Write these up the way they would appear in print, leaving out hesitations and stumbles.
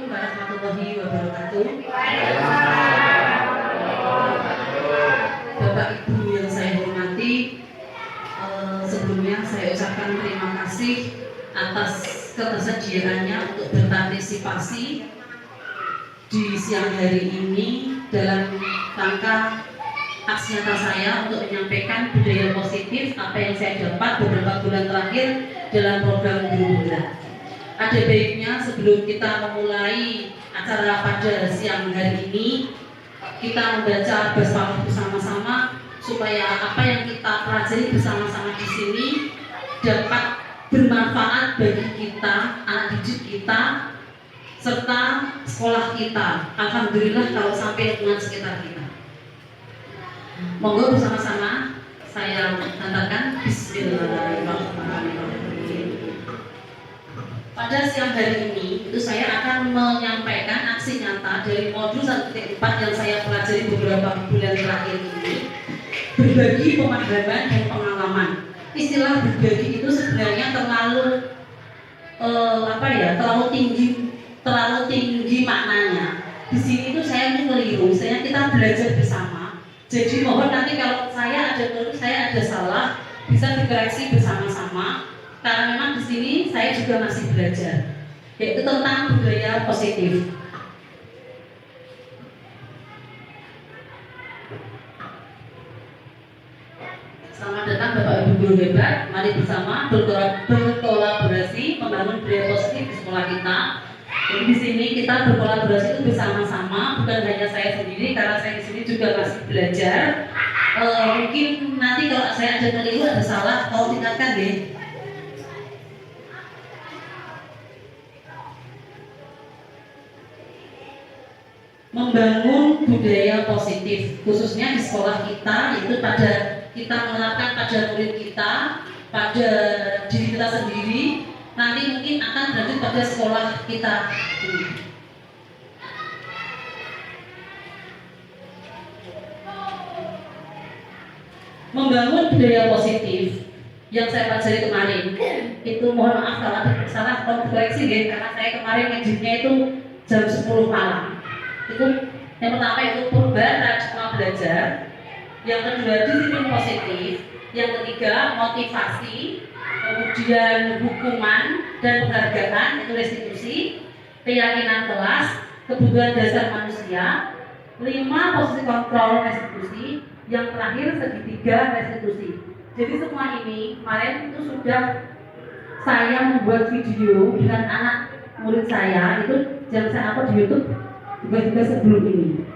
Assalamualaikum warahmatullahi wabarakatuh. Bapak Ibu yang saya hormati, sebelumnya saya ucapkan terima kasih atas ketersediaannya untuk berpartisipasi di siang hari ini dalam rangka aksi nyata saya untuk menyampaikan budaya positif apa yang saya dapat beberapa bulan terakhir dalam program Guru Gerak. Ada baiknya sebelum kita memulai acara pada siang hari ini, kita membaca bersama-sama supaya apa yang kita pelajari bersama-sama di sini dapat bermanfaat bagi kita, anak didik kita, serta sekolah kita. Alhamdulillah kalau sampai lingkungan sekitar kita. Monggo bersama-sama saya katakan Bismillahirrahmanirrahim. Pada siang hari ini itu saya akan menyampaikan aksi nyata dari modul 1.4 yang saya pelajari beberapa bulan terakhir ini, berbagi pemahaman dan pengalaman. Istilah berbagi itu sebenarnya terlalu terlalu tinggi maknanya. Di sini itu saya keliru, misalnya kita belajar bersama. Jadi mohon nanti kalau saya ada keliru, saya ada salah, bisa dikoreksi bersama-sama. Karena memang di sini saya juga masih belajar, yaitu tentang budaya positif. Selamat datang Bapak Ibu guru hebat. Mari bersama berkolaborasi membangun budaya positif di sekolah kita. Jadi di sini kita berkolaborasi itu bersama-sama, bukan hanya saya sendiri, karena saya di sini juga masih belajar. Mungkin nanti kalau saya ada keliru, ada salah, tolong tingkatkan deh. Membangun budaya positif khususnya di sekolah kita, itu pada kita menerapkan pada murid kita, pada diri kita sendiri, nanti mungkin akan berlanjut pada sekolah kita. Membangun budaya positif yang saya pelajari kemarin itu, mohon maaf kalau ada salah, tolong dikoreksi ya, karena saya kemarin ngeditnya itu jam 10 malam. Itu yang pertama itu perubahan tradisional belajar, yang kedua disiplin positif, yang ketiga motivasi, kemudian hukuman dan penghargaan itu restitusi, keyakinan kelas, kebutuhan dasar manusia, 5 posisi kontrol restitusi, yang terakhir segitiga restitusi. Jadi semua ini kemarin itu sudah saya membuat video dengan anak murid saya, itu yang saya upload di YouTube juga sebelum ini.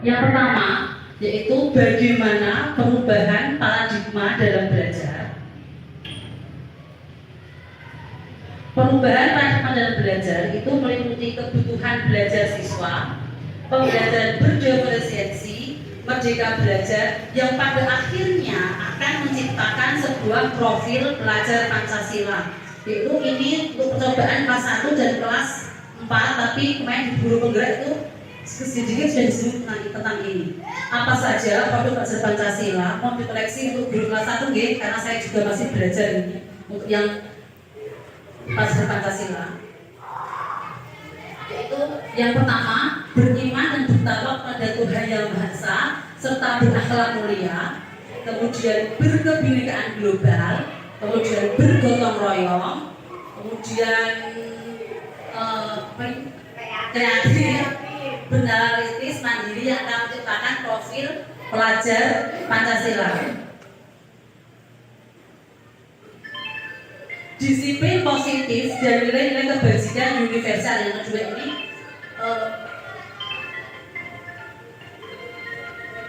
Yang pertama yaitu bagaimana perubahan paradigma dalam belajar. Perubahan paradigma dalam belajar itu meliputi kebutuhan belajar siswa, pembelajaran berdiferensiasi, merdeka belajar, yang pada akhirnya akan menciptakan sebuah profil pelajar Pancasila. Itu ini untuk percobaan kelas 1 dan kelas 4, tapi kemarin di guru penggerak itu sedikit sudah disebut tentang ini. Apa saja profil pelajar Pancasila, mau dikoleksi untuk guru kelas 1 karena saya juga masih belajar ini untuk yang pelajar Pancasila. Yaitu yang pertama, beriman dan bertakwa pada Tuhan Yang Maha Esa serta berakhlak mulia, kemudian berkebinekaan global, kemudian bergotong royong, kemudian kreatif, benaristis, mandiri yang akan menciptakan profil pelajar Pancasila. Disiplin positif dan nilai-nilai kebajikan universal. Yang kedua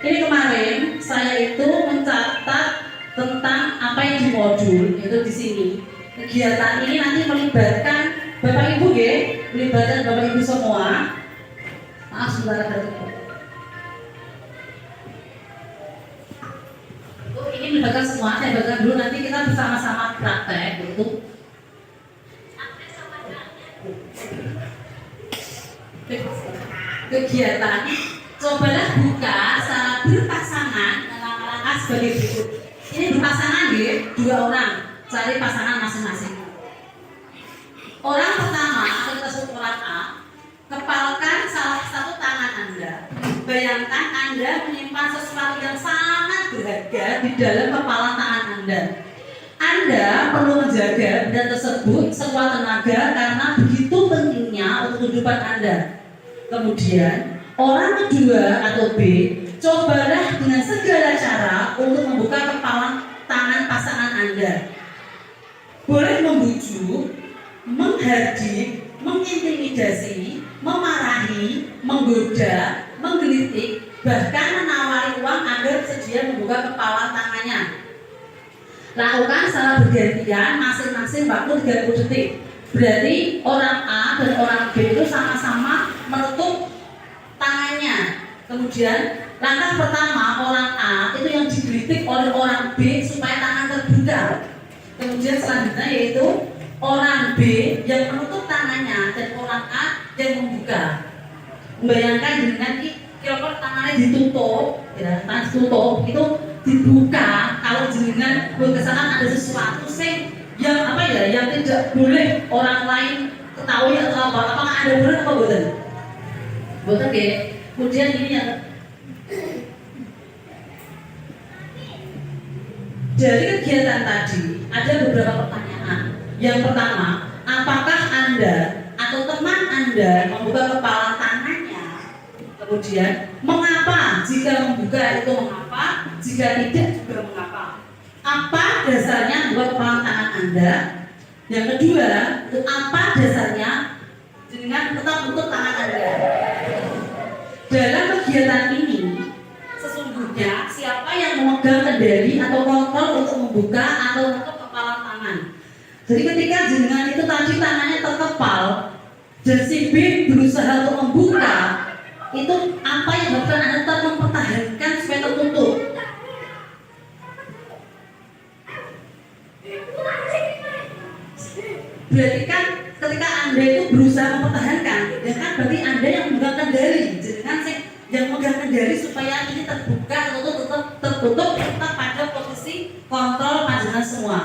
ini kemarin saya itu mencatat tentang apa yang di modul itu di sini. Kegiatan ini nanti melibatkan Bapak Ibu melibatkan Bapak Ibu semua. Maaf sebentar tadi. Ini melibatkan semua, saya bagikan dulu, nanti kita bersama-sama praktek gitu. Kegiatan cobalah buka secara berpasangan langkah-langkah sebagai berikut. Ini berpasangan ya, 2 orang, cari pasangan masing-masing. Orang pertama atau tersebut orang A, kepalkan salah satu tangan Anda. Bayangkan Anda menyimpan sesuatu yang sangat berharga di dalam kepala tangan Anda. Anda perlu menjaga benda tersebut sekuat tenaga karena begitu pentingnya untuk kehidupan Anda. Kemudian, orang kedua atau B, cobalah dengan segala cara untuk membuka kepala tangan pasangan Anda. Boleh membujuk, menghardik, mengintimidasi, memarahi, menggoda, menggelitik, bahkan menawari uang agar bersedia membuka kepala tangannya. Lakukan secara bergantian masing-masing waktu 30 detik. Berarti orang A dan orang B itu sama-sama menutup tangannya. Kemudian langkah pertama orang A itu yang digelitik oleh orang B supaya tangan terbuka. Kemudian selanjutnya yaitu orang B yang menutup tangannya dan orang A yang membuka. Bayangkan dengan kira-kira tangannya ditutup, ya, tangan ditutup itu dibuka. Kalau jenengan berkesan ada sesuatu yang yang tidak boleh orang lain ketahui atau apakah ada boleh atau bukan? Bukan ya. Kemudian ini yang dari kegiatan tadi ada beberapa pertanyaan. Yang pertama, apakah Anda atau teman Anda membuka kepala tangannya? Kemudian, mengapa? Jika membuka itu mengapa? Jika tidak juga mengapa? Apa dasarnya membuka kepala tangan Anda? Yang kedua, itu apa dasarnya dengan tetap menutup tangan Anda? Dalam kegiatan ini, sesungguhnya siapa yang memegang kendali atau kontrol untuk membuka atau menutup kepala tangan? Jadi ketika jenengan itu tadi tangannya terkepal dan si B berusaha untuk membuka, itu apa yang bahkan Anda tetap mempertahankan supaya tertutup? Berarti kan ketika Anda itu berusaha mempertahankan, ya kan berarti Anda yang memegang kendali, jenengan yang memegang kendali supaya ini terbuka atau tetap tertutup tetap pada posisi kontrol panjenengan semua.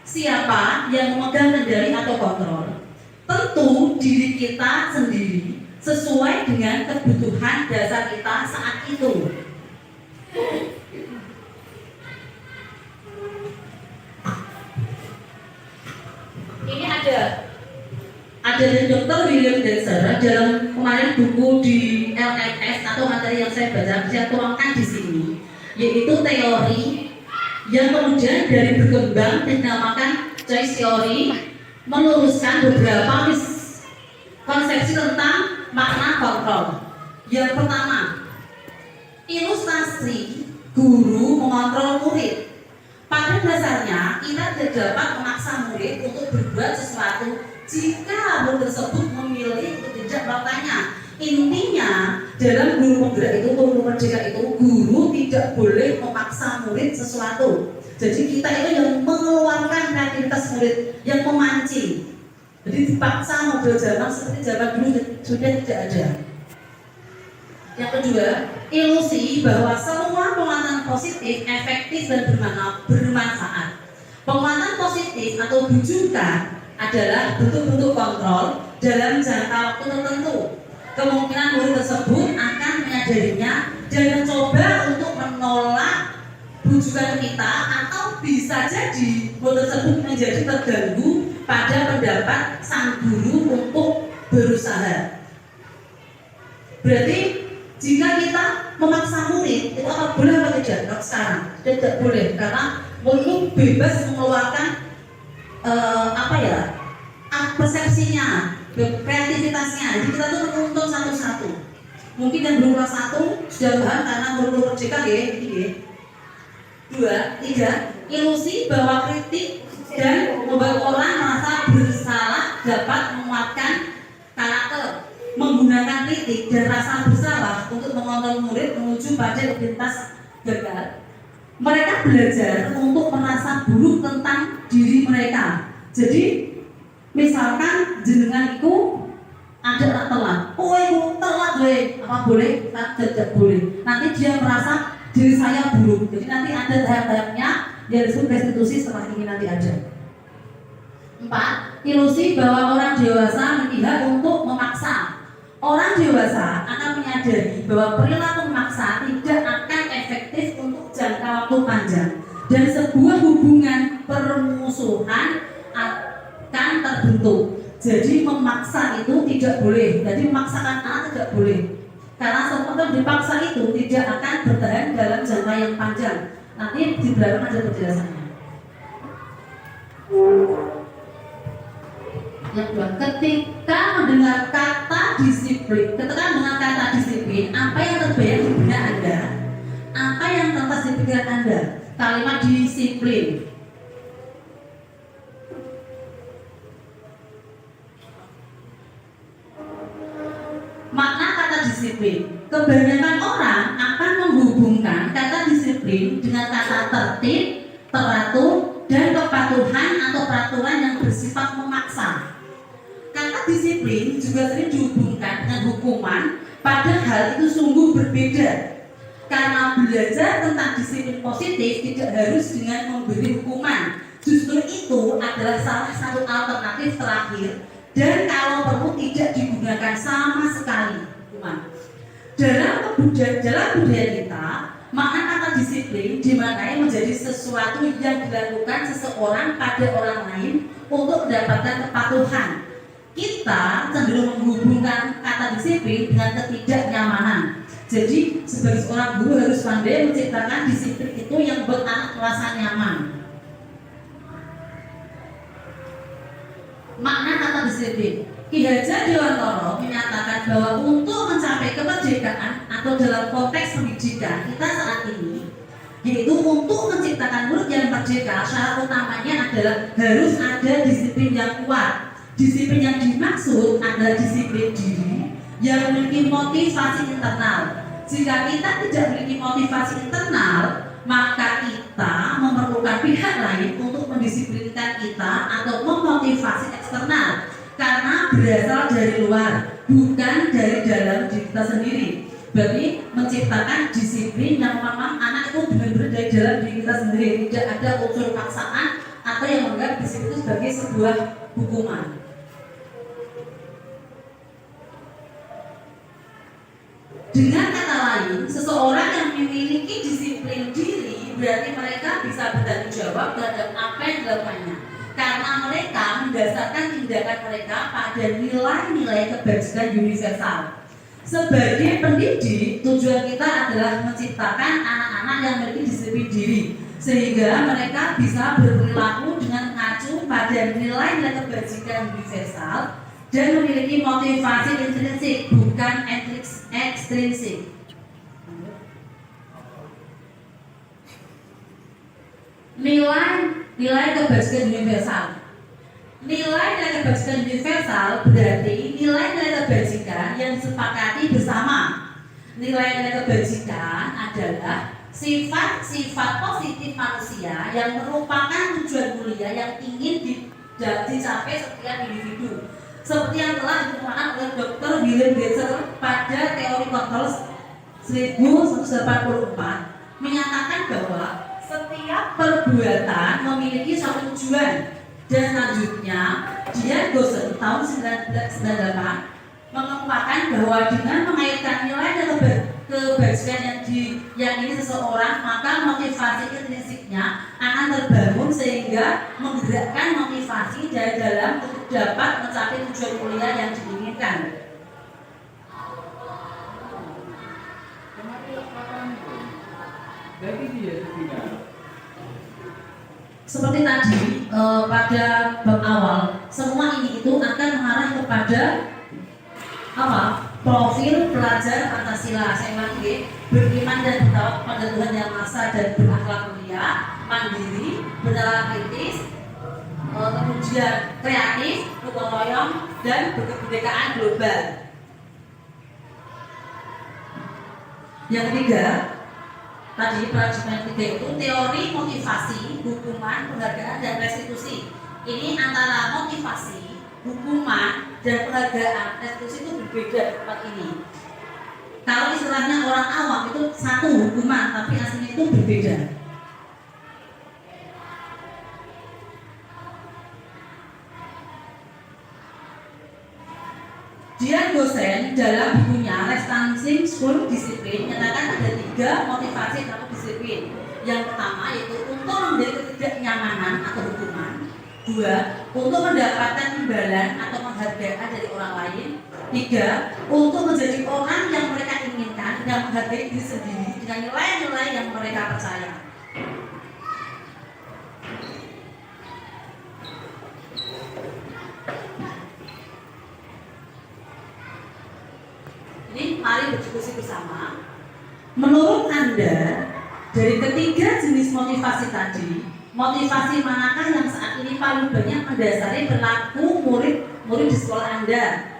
Siapa yang memegang kendali atau kontrol? Tentu diri kita sendiri sesuai dengan kebutuhan dasar kita saat itu. Ini ada dari Dr. William Denser dalam kemarin buku di LMS atau materi yang saya baca, saya tuangkan di sini, yaitu teori yang kemudian dari berkembang dinamakan choice theory, meluruskan beberapa konsepsi tentang makna kontrol. Yang pertama, ilustrasi guru mengontrol murid. Pada dasarnya kita tidak dapat memaksa murid untuk berbuat sesuatu jika murid tersebut memilih untuk tidak melakukannya. Intinya dalam guru penggerak itu, guru merdeka itu, guru tidak boleh memaksa murid sesuatu. Jadi kita itu yang mengeluarkan kreativitas murid, yang memancing. Jadi dipaksa model zaman seperti zaman dulu sudah tidak ada. Yang kedua, ilusi bahwa semua penguatan positif, efektif dan bermanfaat. Penguatan positif atau bujukan adalah bentuk-bentuk kontrol dalam jangka waktu tertentu. Kemungkinan murid tersebut akan menyadarinya dan mencoba untuk menolak bujukan kita, atau bisa jadi murid tersebut menjadi terganggu pada pendapat sang guru untuk berusaha. Berarti jika kita memaksa murid, itu apa boleh atau tidak? Sekarang tidak boleh, karena murid bebas mengeluarkan persepsinya, kreativitasnya. Jadi kita tuh menuntut satu-satu. Mungkin yang belum kelas 1 sudah paham karena belum merdeka ya, ini ya. 2, 3, ilusi bahwa kritik dan membuat orang merasa bersalah dapat menguatkan karakter. Menggunakan kritik dan rasa bersalah untuk mengontrol murid menuju pada identitas gagal. Mereka belajar untuk merasa buruk tentang diri mereka. Jadi misalkan jenengan itu ada anak telat, itu telat apa boleh? Tidak boleh. Nanti dia merasa diri saya buruk. Jadi nanti ada tahap-tahapnya yang disebut restitusi setelah ini nanti ada. 4. Ilusi bahwa orang dewasa memihak untuk memaksa. Orang dewasa akan menyadari bahwa perilaku memaksa tidak akan efektif untuk jangka waktu panjang dan sebuah hubungan permusuhan akan terbentuk. Jadi memaksa itu tidak boleh. Jadi memaksakan anak tidak boleh. Karena sesuatu yang dipaksa itu tidak akan bertahan dalam jangka yang panjang. Nanti di belakang ada penjelasannya. Yang kedua, ketika mendengar kata disiplin, apa yang terbayang di benak Anda? Apa yang terlintas di pikiran Anda? Kalimat disiplin. Makna kata disiplin. Kebanyakan orang akan menghubungkan kata disiplin dengan kata tertib, teratur, dan kepatuhan atau peraturan yang bersifat memaksa. Kata disiplin juga sering dihubungkan dengan hukuman, padahal itu sungguh berbeda. Karena belajar tentang disiplin positif tidak harus dengan memberi hukuman. Justru itu adalah salah satu alternatif terakhir, dan kalau perlu tidak digunakan sama sekali hukuman. Dalam budaya kita, makna kata disiplin dimaknai menjadi sesuatu yang dilakukan seseorang pada orang lain untuk mendapatkan kepatuhan. Kita cenderung menghubungkan kata disiplin dengan ketidaknyamanan. Jadi sebagai seorang guru harus pandai menciptakan disiplin itu yang membuat anak merasa nyaman. Makna kata disiplin. Ki Hajar Dewantara menyatakan bahwa untuk mencapai kemerdekaan atau dalam konteks pendidikan kita saat ini, yaitu untuk menciptakan murid yang merdeka, syarat utamanya adalah harus ada disiplin yang kuat. Disiplin yang dimaksud adalah disiplin diri yang memiliki motivasi internal. Jika kita tidak memiliki motivasi internal, maka kita memerlukan pihak lain untuk mendisiplinkan kita atau memotivasi eksternal, karena berasal dari luar, bukan dari dalam diri kita sendiri. Berarti menciptakan disiplin yang memang anak itu benar-benar dari dalam diri kita sendiri, tidak ada unsur paksaan atau yang menganggap disiplin itu sebagai sebuah hukuman. Dengan kata lain, seseorang yang memiliki disiplin diri berarti mereka bisa bertanggung jawab terhadap apa yang dilakukannya, karena mereka mendasarkan tindakan mereka pada nilai-nilai kebajikan universal. Sebagai pendidik, tujuan kita adalah menciptakan anak-anak yang memiliki disiplin diri, sehingga mereka bisa berperilaku dengan mengacu pada nilai-nilai kebajikan universal dan memiliki motivasi intrinsik, bukan ekstrinsik. Nilai kebajikan universal. Nilai-nilai kebajikan universal berarti nilai-nilai kebajikan yang disepakati bersama. Nilai-nilai kebajikan adalah sifat-sifat positif manusia yang merupakan tujuan mulia yang ingin dicapai setiap individu. Seperti yang telah ditemukan oleh Dr. William Glasser pada teori kontrol 1984, menyatakan bahwa setiap perbuatan memiliki suatu tujuan. Dan selanjutnya, Dian Gosen tahun 1998 mengemukakan bahwa dengan mengaitkan nilai kebajikan yang ini seseorang, maka motivasi intrinsiknya akan terbangun sehingga menggerakkan motivasi dari dalam untuk dapat mencapai tujuan mulia yang diinginkan. Seperti tadi pada bab awal, semua ini itu akan mengarah kepada apa? Profil pelajar Pancasila. Saya ulangi, beriman dan bertawakal kepada Tuhan Yang Maha Esa dan berakhlak mulia, mandiri, bernalar kritis, kemudian kreatif, gotong royong, dan berkebinekaan global. Yang ketiga, tadi pelajaran ketiga itu teori motivasi, hukuman, penghargaan, dan restitusi. Ini antara motivasi, hukuman, dan penghargaan, restitusi itu berbeda tempat ini. Kalau istilahnya orang awam itu satu hukuman, tapi aslinya itu berbeda. Dian Gosen dalam bukunya Restancing School Discipline menyatakan ada 3 motivasi terhadap disiplin. Yang pertama yaitu untuk menjadi ketidaknyamanan atau hukuman. 2. Untuk mendapatkan imbalan atau penghargaan dari orang lain. 3. Untuk menjadi orang yang mereka inginkan dan menghargai diri sendiri dengan nilai-nilai yang mereka percaya. Ini mari berdiskusi bersama. Menurut Anda, dari ketiga jenis motivasi tadi, motivasi manakah yang saat ini paling banyak mendasari perilaku murid di sekolah Anda?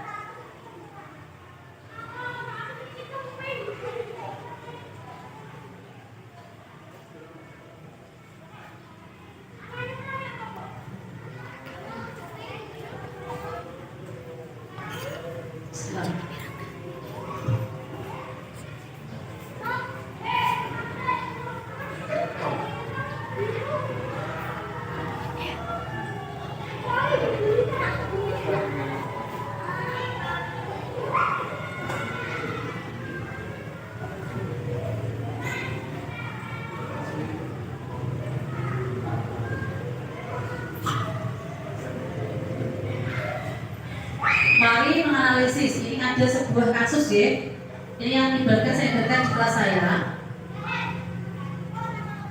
Mari menganalisis. Ini ada sebuah kasus ya. Ini yang ibaratnya saya berikan di kelas saya.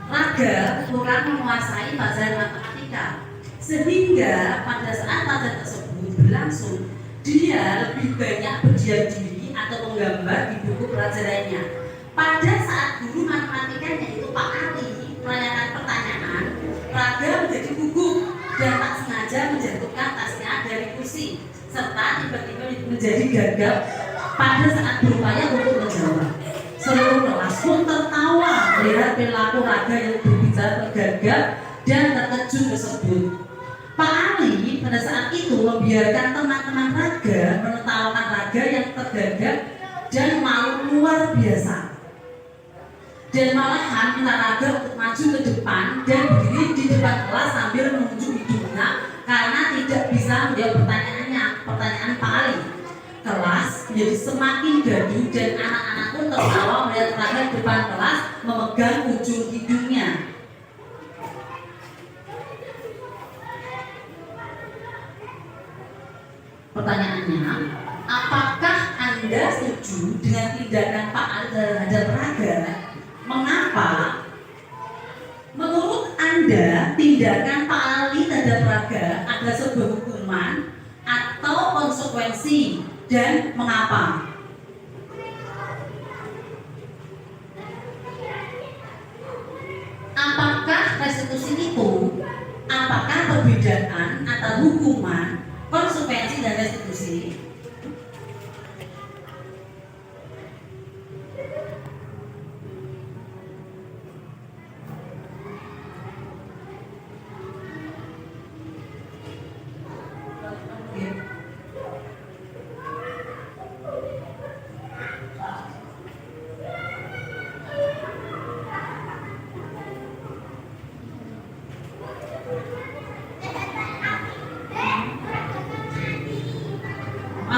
Raga kurang menguasai pelajaran matematika, sehingga pada saat pelajaran tersebut berlangsung, dia lebih banyak berdiam diri atau menggambar di buku pelajarannya. Pada saat guru matematikanya itu Pak Ali menanyakan pertanyaan, Raga menjadi gugup dan tak sengaja menjatuhkan tasnya dari kursi, serta tiba-tiba menjadi gagap pada saat berupaya untuk menjawab. Seluruh kelas pun tertawa melihat perilaku Raga yang berbicara tergagap dan terkejut tersebut. Pak Ali pada saat itu membiarkan teman-teman Raga menertawakan Raga yang tergagap dan malu luar biasa. Dan malahan minta Raga untuk maju ke depan dan berdiri di depan kelas sambil menunjuk hidungnya karena tidak bisa menjawab pertanyaan Pak Ali. Kelas menjadi semakin gaduh dan anak-anak pun tertawa melihat Raga di depan kelas memegang ujung hidungnya. Pertanyaannya, apakah Anda setuju dengan tindakan Pak Ali terhadap Raga? Mengapa? Menurut Anda, tindakan Pak Ali terhadap Raga adalah sebuah hukuman atau konsekuensi, dan mengapa? Apakah restitusi itu? Apakah perbedaan antara hukuman, konsekuensi, dan restitusi?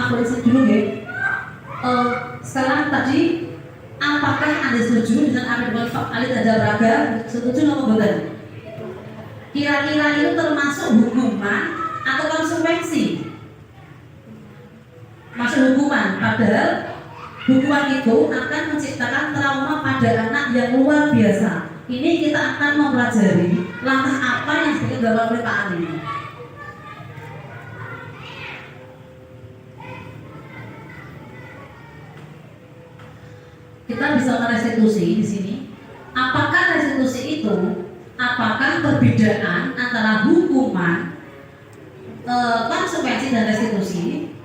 Polisi dulu ya. Sekarang tadi, apakah Anda setuju dengan apa yang Pak Ali terhadap Raga? Setuju atau bukan? Kira-kira itu termasuk hukuman atau konsekuensi? Masuk hukuman, padahal hukuman itu akan menciptakan trauma pada anak yang luar biasa. Ini kita akan mempelajari langkah apa yang sedang dilakukan oleh Pak Ali. Kita bisa merestitusi di sini. Apakah restitusi itu? Apakah perbedaan antara hukuman, konsekuensi, dan restitusi?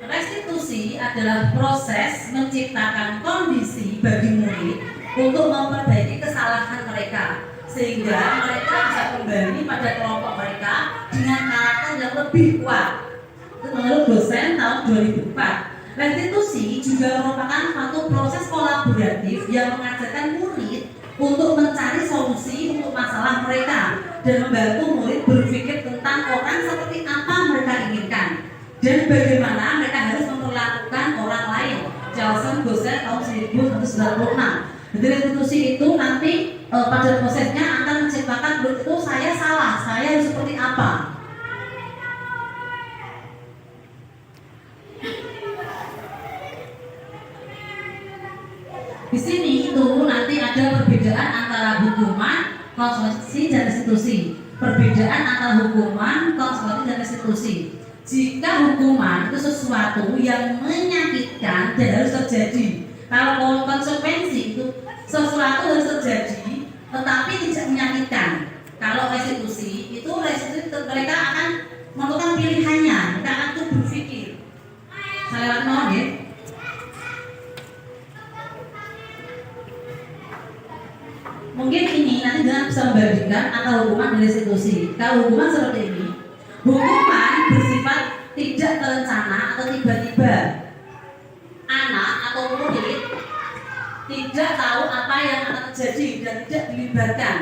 Restitusi adalah proses menciptakan kondisi bagi murid untuk memperbaiki kesalahan mereka, sehingga mereka bisa kembali pada kelompok mereka dengan karakter yang lebih kuat. Menurut dosen tahun 2004. Restitusi juga merupakan suatu proses kolaboratif yang mengajarkan murid untuk mencari solusi untuk masalah mereka dan membantu murid berpikir tentang orang seperti apa mereka inginkan dan bagaimana mereka harus memperlakukan orang lain. Charles Gosset tahun 1996. Jadi restitusi itu nanti pada prosesnya akan menciptakan murid itu saya salah, saya harus seperti apa. Di sini itu nanti ada perbedaan antara hukuman, konsekuensi, dan restitusi. Perbedaan antara hukuman, konsekuensi, dan restitusi. Jika hukuman itu sesuatu yang menyakitkan dan harus terjadi. Kalau konsekuensi itu sesuatu harus terjadi, tetapi tidak menyakitkan. Kalau restitusi itu mereka akan menentukan pilihannya, mereka akan tuh berpikir. Saya mau ya. Mungkin ini nanti jangan bisa membandingkan antara hukuman dan restitusi. Kalau hukuman seperti ini, hukuman bersifat tidak terencana atau tiba-tiba. Anak atau murid tidak tahu apa yang akan terjadi dan tidak dilibatkan.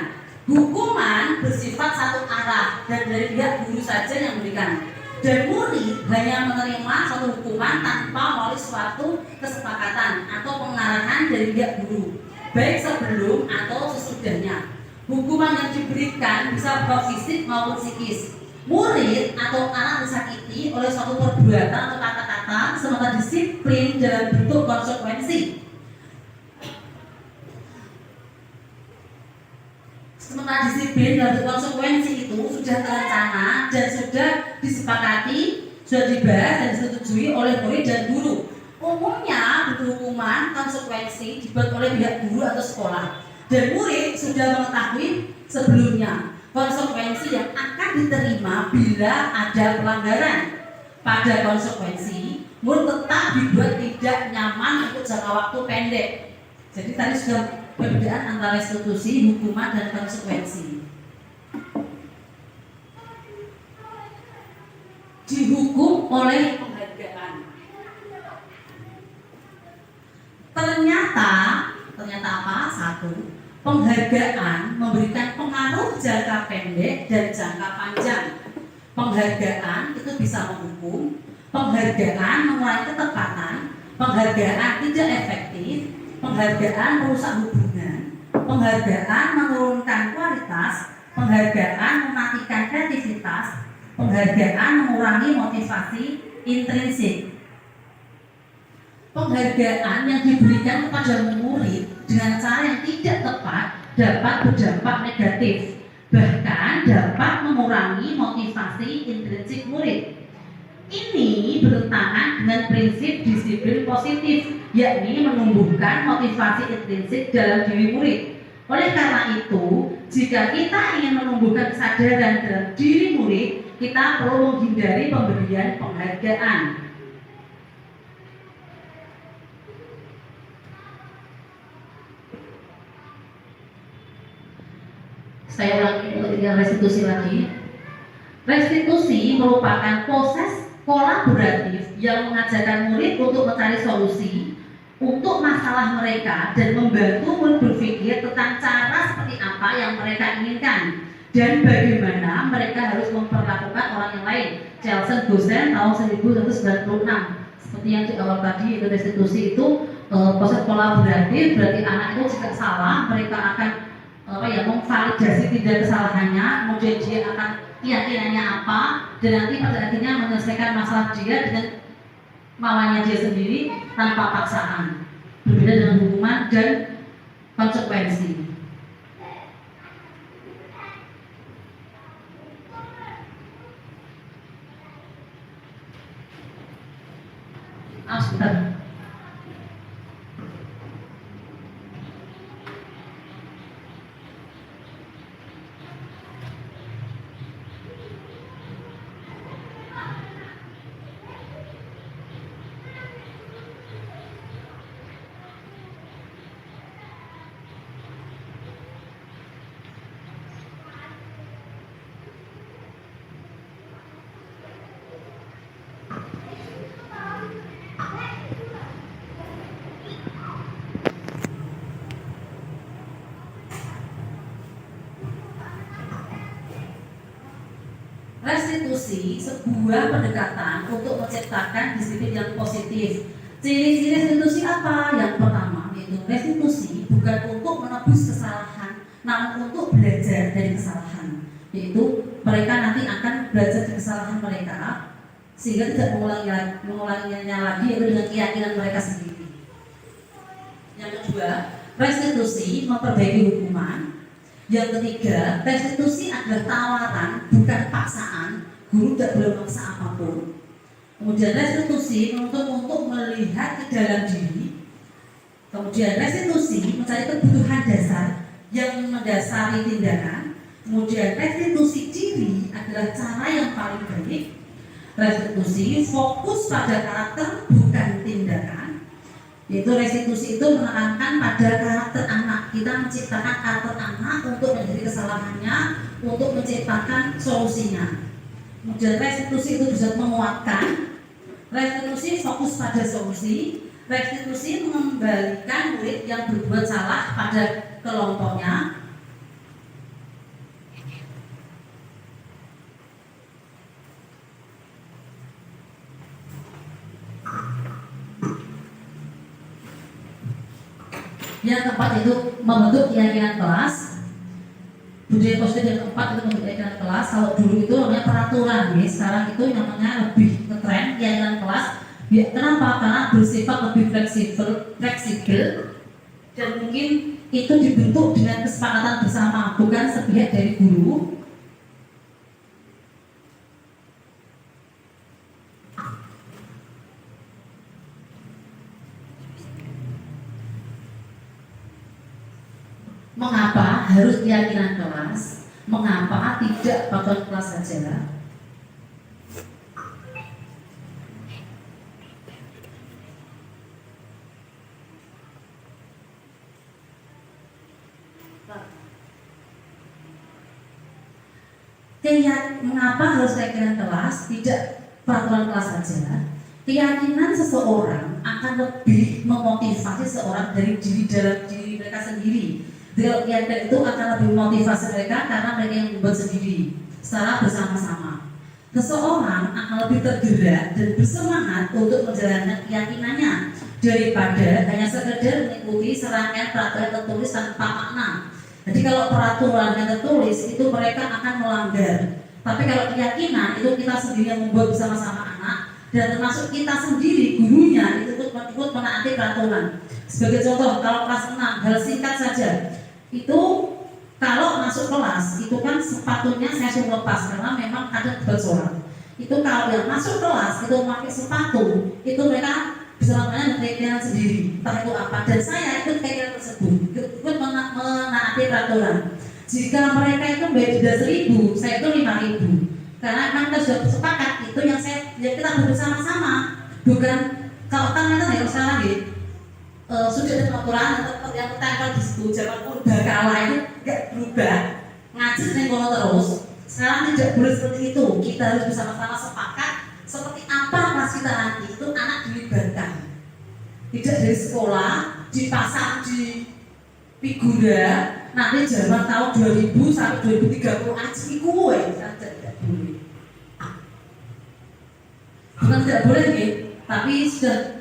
Hukuman bersifat satu arah dan dari pihak guru saja yang memberikan. Dan murid hanya menerima satu hukuman tanpa melalui suatu kesepakatan atau pengarahan dari pihak guru, baik sebelum atau sesudahnya. Hukuman yang diberikan bisa berupa fisik maupun psikis. Murid atau anak disakiti oleh suatu perbuatan atau kata-kata semata disiplin dalam bentuk konsekuensi. Sementara disiplin dalam bentuk konsekuensi itu sudah terencana dan sudah disepakati, sudah dibahas dan disetujui oleh murid dan guru. Umumnya bentuk hukuman konsekuensi dibuat oleh pihak guru atau sekolah dan murid sudah mengetahui sebelumnya konsekuensi yang akan diterima bila ada pelanggaran. Pada konsekuensi, murid tetap dibuat tidak nyaman untuk jangka waktu pendek. Jadi tadi sudah perbedaan antara restitusi, hukuman, dan konsekuensi. Dihukum oleh penghargaan. Ternyata apa? Satu, penghargaan memberikan pengaruh jangka pendek dan jangka panjang. Penghargaan itu bisa menghukum, penghargaan mengurangi ketepatan, penghargaan tidak efektif, penghargaan merusak hubungan, penghargaan menurunkan kualitas, penghargaan mematikan kreativitas, penghargaan mengurangi motivasi intrinsik. Penghargaan yang diberikan kepada murid dengan cara yang tidak tepat dapat berdampak negatif, bahkan dapat mengurangi motivasi intrinsik murid. Ini bertentangan dengan prinsip disiplin positif, yakni menumbuhkan motivasi intrinsik dalam diri murid. Oleh karena itu, jika kita ingin menumbuhkan kesadaran dalam diri murid, kita perlu menghindari pemberian penghargaan. Saya ulangi untuk restitusi lagi. Restitusi merupakan proses kolaboratif yang mengajarkan murid untuk mencari solusi untuk masalah mereka dan membantu murid berpikir tentang cara seperti apa yang mereka inginkan dan bagaimana mereka harus memperlakukan orang yang lain. Charles Gosset tahun 1996. Seperti yang di awal tadi, itu restitusi itu proses kolaboratif, berarti anak itu jika salah mereka akan memvalidasi tidak kesalahannya, kemudian dia akan keyakinannya apa, dan nanti pada akhirnya menyelesaikan masalah dia dengan maunya dia sendiri tanpa paksaan. Berbeda dengan hukuman dan konsekuensi. Sebentar. restitusi sebuah pendekatan untuk menciptakan disiplin yang positif. Ciri-ciri restitusi apa? Yang pertama yaitu restitusi bukan untuk menebus kesalahan, namun untuk belajar dari kesalahan. Yaitu mereka nanti akan belajar dari kesalahan mereka sehingga tidak mengulanginya lagi, yaitu dengan keyakinan mereka sendiri. Yang kedua, restitusi memperbaiki hukuman. Yang ketiga, restitusi adalah tawaran, bukan paksaan. Guru tidak boleh memaksa apapun. Kemudian restitusi untuk melihat ke dalam diri. Kemudian restitusi mencari kebutuhan dasar yang mendasari tindakan. Kemudian restitusi diri adalah cara yang paling baik. Restitusi fokus pada karakter, bukan tindakan. Yaitu restitusi itu menekankan pada karakter anak. Kita menciptakan karakter anak untuk menjadi kesalahannya, untuk menciptakan solusinya. Kemudian restitusi itu bisa menguatkan. Restitusi fokus pada solusi. Restitusi mengembalikan murid yang berbuat salah pada kelompoknya. Yang keempat itu membentuk keyakinan kelas. Budaya positif yang keempat itu membentuk keyakinan kelas. Kalau dulu itu namanya peraturan, ya. Sekarang itu namanya lebih ngetren keyakinan kelas. Ya, kenapa? Karena bersifat lebih fleksibel dan mungkin itu dibentuk dengan kesepakatan bersama, bukan sepihak dari guru. Mengapa harus keyakinan kelas? Mengapa tidak peraturan kelas saja? Mengapa harus keyakinan kelas, tidak peraturan kelas saja? Keyakinan seseorang akan lebih memotivasi seseorang dari dalam diri mereka sendiri. Keyakinan itu akan lebih memotivasi mereka karena mereka yang membuat sendiri secara bersama-sama. Seseorang akan lebih tergerak dan bersemangat untuk menjalankan keyakinannya daripada hanya sekedar mengikuti serangkaian peraturan tertulis tanpa makna. Jadi kalau peraturan yang tertulis itu mereka akan melanggar. Tapi kalau keyakinan itu kita sendiri yang membuat bersama-sama anak, dan termasuk kita sendiri gurunya itu ikut menaati peraturan. Sebagai contoh, kalau kelas 6 hal singkat saja. Itu kalau masuk kelas itu kan sepatunya saya suruh lepas karena memang ada bersorak. Itu kalau yang masuk kelas itu memakai sepatu itu mereka bisa melakukan keyakinan sendiri, entah itu apa. Dan saya ikut keyakinan tersebut, ikut menaati peraturan. Jika mereka itu bayar denda 1.000, saya itu 5.000. Karena memang kita sudah sepakat itu yang kita bersama-sama, bukan kalau kan kita nggak usah lagi. Sudah ada peraturan yang tertempel di situ zaman purba kala itu nggak berubah, ngaji nengkono terus. Sekarang tidak boleh seperti itu. Kita harus bersama-sama sepakat seperti apa kelas kita nanti itu anak dilibatkan. Tidak dari sekolah dipasang di figura nanti zaman tahun 2000 sampai 2030 aji kuwe tidak boleh. Bukan tidak boleh nih, tapi sudah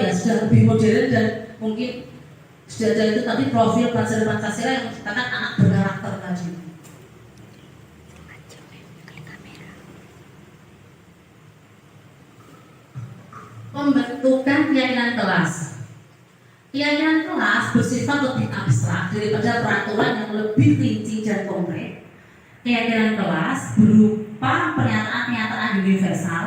sudah lebih modern dan mungkin sudah ada itu tadi profil pelajar Pancasila yang menciptakan anak berkarakter tadi. Pembentukan keyakinan kelas. Keyakinan kelas bersifat lebih abstrak daripada peraturan yang lebih rinci dan konkret. Keyakinan kelas berupa pernyataan-pernyataan universal.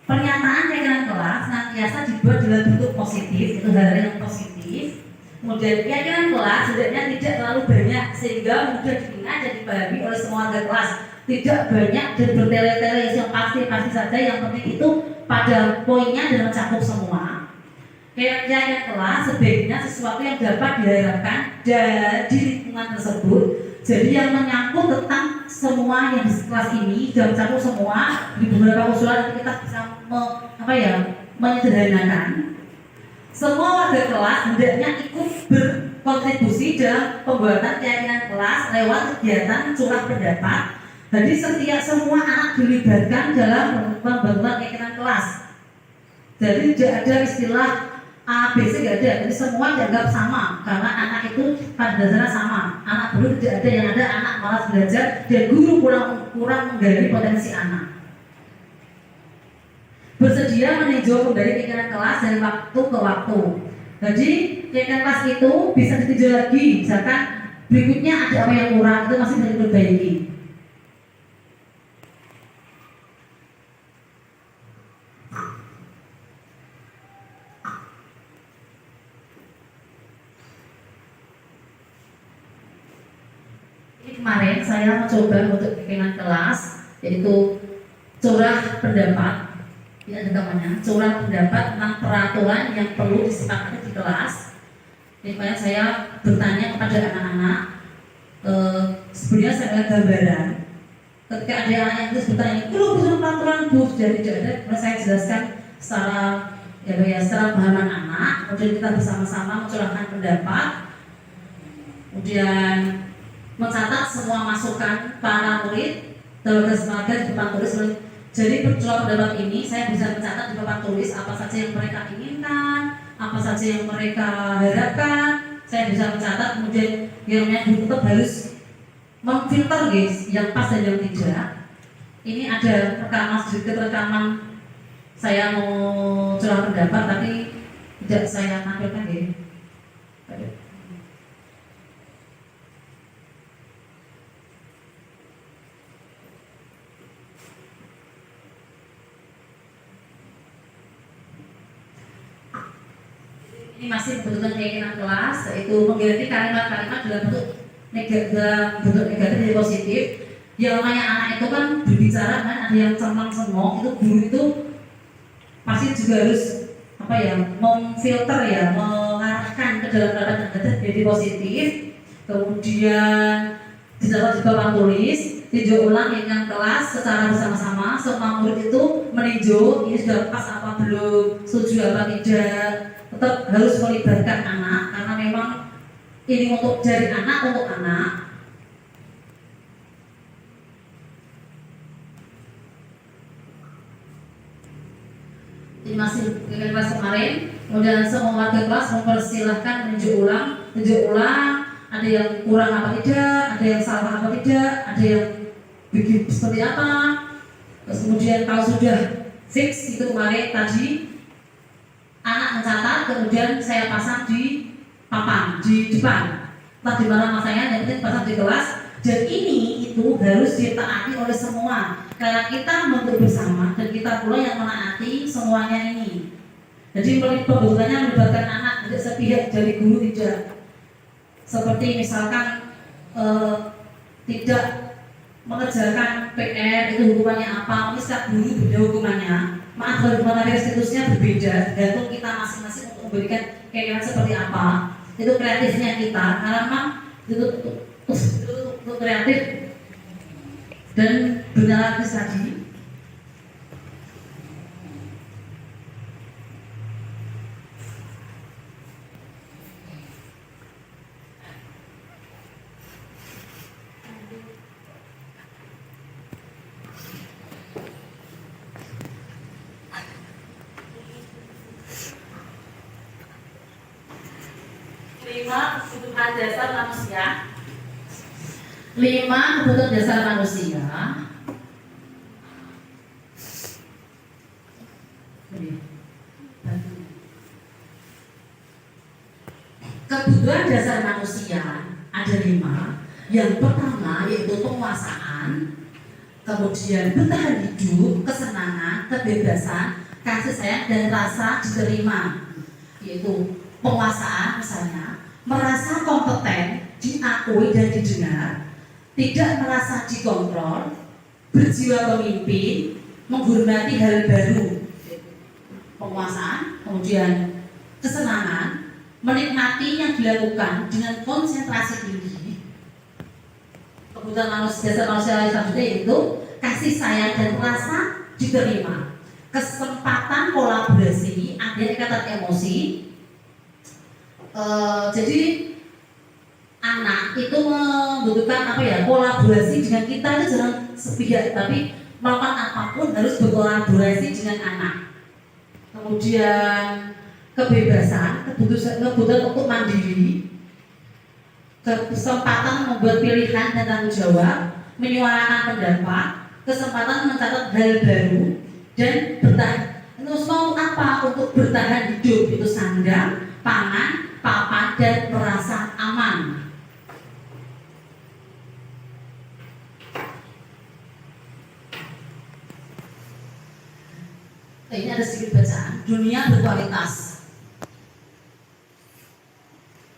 Pernyataan keyakinan kelas senantiasa dibuat dalam bentuk positif, itu hal yang positif. Kemudian keyakinan kelas sebenarnya tidak terlalu banyak sehingga mudah diingat dan dipahami oleh semua warga kelas. Tidak banyak dan bertele-tele yang pasti saja, yang penting itu pada poinnya dan mencakup semua. Keyakinan kelas sebaiknya sesuatu yang dapat diharapkan di lingkungan tersebut. Jadi yang menyangkut tentang semua yang di kelas ini dan mencakup semua di beberapa usulan nanti kita bisa menyederhanakan. Semua warga kelas hendaknya ikut berkontribusi dalam pembuatan keyakinan kelas lewat kegiatan curah pendapat, Jadi setiap semua anak dilibatkan dalam pembangunan kegiatan kelas. Jadi tidak ada istilah A, B, C, tidak ada. Jadi semua dianggap sama karena anak itu pada dasarnya sama. Anak guru tidak ada, yang ada anak malas belajar dan guru kurang menggali potensi anak. Bersedia meninjau kembali kegiatan kelas dari waktu ke waktu. Jadi kegiatan kelas itu bisa ditinjau lagi, misalkan berikutnya ada apa yang kurang, itu masih bisa diperbaiki. Ini kemarin saya mencoba untuk kegiatan kelas, yaitu curah pendapat. Ini ada namanya curah pendapat tentang peraturan yang perlu disepakati di kelas. Makanya saya bertanya kepada anak-anak, sebenarnya saya lihat gambaran. Ketika ada anak yang terus bertanya, perlu peraturan bu, jadi tidak ada. Kemudian saya jelaskan secara pemahaman anak. Kemudian kita bersama-sama mencurahkan pendapat. Kemudian mencatat semua masukan para murid dalam di papan tulis. Jadi curah pendapat ini saya bisa mencatat di papan tulis apa saja yang mereka inginkan, apa saja yang mereka harapkan. Saya bisa mencatat, kemudian yang tetap harus memfilter guys, yang pas dan yang tidak. Ini ada sedikit rekaman saya mau curah pendapat tapi tidak saya tampilkan ya. Ini masih membutuhkan keyakinan kelas, yaitu mengganti kalimat-kalimat dalam bentuk negatif jadi positif. Yang namanya anak itu kan berbicara kan, ada yang cemong-cemong, itu guru itu pasti juga harus memfilter ya, mengarahkan ke dalam kalimat negatif jadi positif. Kemudian dicatat di papan tulis, tinjau ulang keyakinan kelas secara bersama-sama. Semua murid itu meninjau ini sudah pas apa belum, setuju apa tidak. Tetap harus melibatkan anak karena memang ini untuk dari anak untuk anak. Ini masih kelas kemarin. Kemudian semua warga kelas mempersilahkan menunjuk ulang. Ada yang kurang apa tidak, ada yang salah apa tidak, ada yang bikin seperti apa. Terus kemudian kalau sudah fix itu kemarin tadi, anak mencatat, kemudian saya pasang di papan di depan. Entah di mana masanya, yang penting pasang di kelas. Dan ini itu harus ditaati oleh semua. Karena kita membentuk bersama dan kita pula yang menaati semuanya ini. Jadi pembentukannya melibatkan anak, tidak sepihak dari guru tidak. Seperti misalkan tidak mengerjakan PR itu hukumannya apa, setiap guru beda hukumannya. Maaf kalau hukuman restitusinya berbeda, tergantung kita masing-masing untuk memberikan keyakinan seperti apa. Itu kreatifnya kita, karena memang itu kreatif dan benar tadi. Kebutuhan dasar manusia. 5 kebutuhan dasar manusia. Kebutuhan dasar manusia ada 5. Yang pertama yaitu penguasaan, kemudian bertahan hidup, kesenangan, kebebasan, kasih sayang dan rasa diterima. Yaitu penguasaan misalnya merasa kompeten, diakui dan didengar, tidak merasa dikontrol, berjiwa pemimpin, menghormati hal baru. Penguasaan, kemudian kesenangan, menikmati yang dilakukan dengan konsentrasi tinggi. Kebutuhan dasar manusia selanjutnya yaitu kasih sayang dan rasa diterima, kesempatan kolaborasi, ada ikatan emosi. Jadi anak itu membutuhkan kolaborasi dengan kita itu sepihak, tapi melakukan apapun harus berkolaborasi dengan anak. Kemudian kebebasan, kebutuhan untuk mandiri, kesempatan membuat pilihan dan tanggung jawab, menyuarakan pendapat, kesempatan mencatat hal baru, dan bertahan. Terus mau apa untuk bertahan hidup? Itu sandang, pangan, papan, dan merasa aman. Ini ada sedikit bacaan. Dunia berkualitas.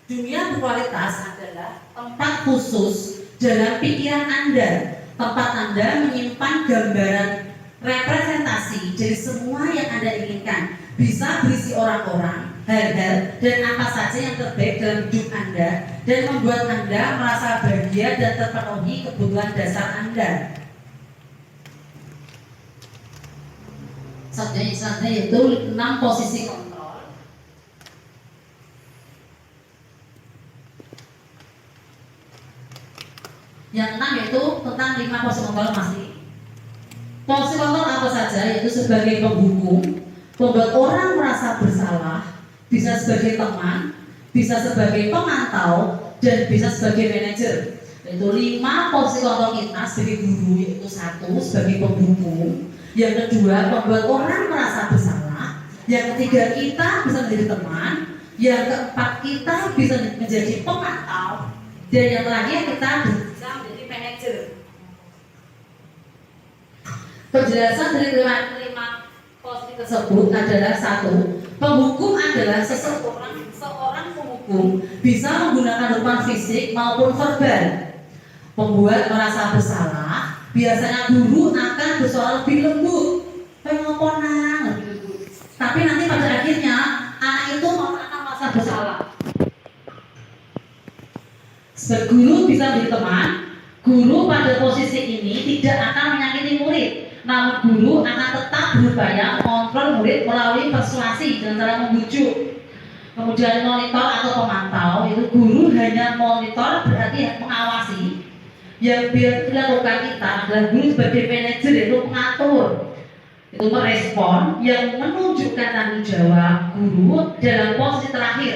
Dunia berkualitas adalah tempat khusus dalam pikiran Anda. Tempat Anda menyimpan gambaran representasi dari semua yang Anda inginkan. Bisa berisi orang-orang, hal-hal, dan apa saja yang terbaik dalam hidup Anda, dan membuat Anda merasa bahagia dan terpenuhi kebutuhan dasar Anda. Selanjutnya yaitu 6 posisi kontrol. Yang 6 yaitu tentang 5 posisi kontrol masih. Posisi kontrol apa saja? Yaitu sebagai penghukum, membuat orang merasa bersalah, bisa sebagai teman, bisa sebagai pemantau, dan bisa sebagai manajer. Yaitu 5 posisi kontrol kita sebagai guru, yaitu 1 sebagai penghukum, yang kedua membuat orang merasa bersalah, yang ketiga kita bisa menjadi teman, yang keempat kita bisa menjadi pemantau, dan yang terakhir kita bisa menjadi manajer. Penjelasan dari kelima posisi tersebut adalah 1. Penghukum adalah seorang penghukum bisa menggunakan rupa fisik maupun verbal. Pembuat merasa bersalah, biasanya guru akan bersuara lebih lembut, pengoponan, tapi nanti pada akhirnya anak itu akan merasa bersalah. Sebagai guru bisa menjadi teman. Guru pada posisi ini tidak akan menyakiti murid, namun guru akan tetap berupaya mengontrol murid melalui persuasi dengan cara membujuk. Kemudian monitor atau pemantau, itu guru hanya monitor berarti mengawasi. Yang biasa dilakukan kita adalah guru sebagai manajer, yaitu mengatur, itu merespon, yang menunjukkan tanggung jawab guru dalam posisi terakhir.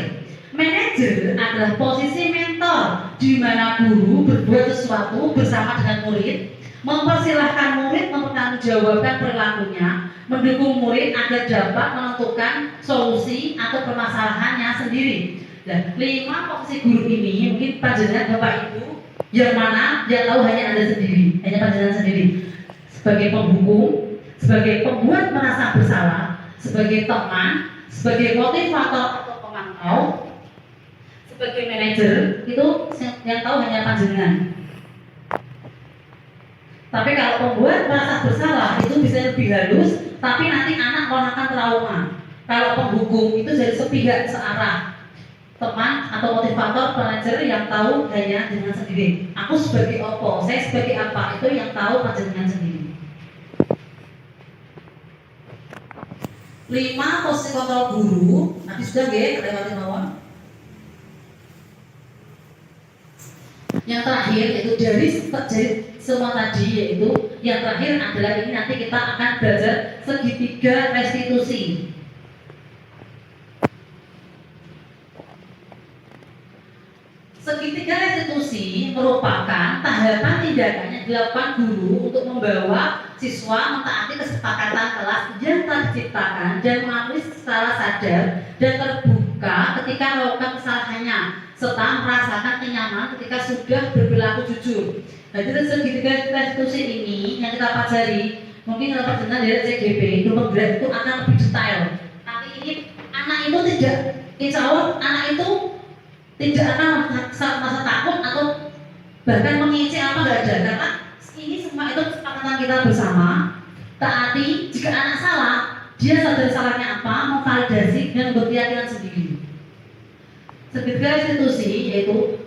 Manajer adalah posisi mentor, di mana guru berbuat sesuatu bersama dengan murid, mempersilahkan murid mempertanggungjawabkan perilakunya, mendukung murid agar dapat menentukan solusi atau permasalahannya sendiri. Dan 5 posisi guru ini mungkin panjenengan Bapak Ibu yang mana dia tahu hanya Anda sendiri, hanya panjenengan sendiri. Sebagai penghukum, sebagai pembuat merasa bersalah, sebagai teman, sebagai motivator atau pemantau, sebagai manajer, itu yang tahu hanya panjenengan. Tapi kalau pembuat merasa bersalah itu bisa lebih halus, tapi nanti anak akan trauma. Kalau penghukum itu jadi sepihak, searah. Teman atau motivator, manajer yang tahu hanya dengan sendiri. Aku sebagai opo, saya sebagai apa, itu yang tahu panjenengan sendiri. 5 posisi kontrol guru. Nanti sudah ya, kelewati bawah. Yang terakhir yaitu dari semua tadi, yaitu yang terakhir adalah ini nanti kita akan belajar segitiga restitusi. Segitiga restitusi merupakan tahapan tindakan yang dilakukan guru untuk membawa siswa mentaati kesepakatan kelas yang telah diciptakan dan mengakui secara sadar dan terbuka ketika melakukan kesalahannya, serta merasakan kenyamanan ketika sudah berperilaku jujur. Jadi segitiga restitusi ini yang kita pelajari, mungkin kalau perjalanan dari CGP itu pembelajaran itu akan lebih detail. Nanti ini anak itu tidak, insya Allah anak itu tidak akan merasa takut atau bahkan mengisi apa nggak ada, karena ini semua itu kesepakatan kita bersama. Taati, jika anak salah, dia sadar salahnya apa, memvalidasi dan berkeyakinan sendiri. Segitiga restitusi yaitu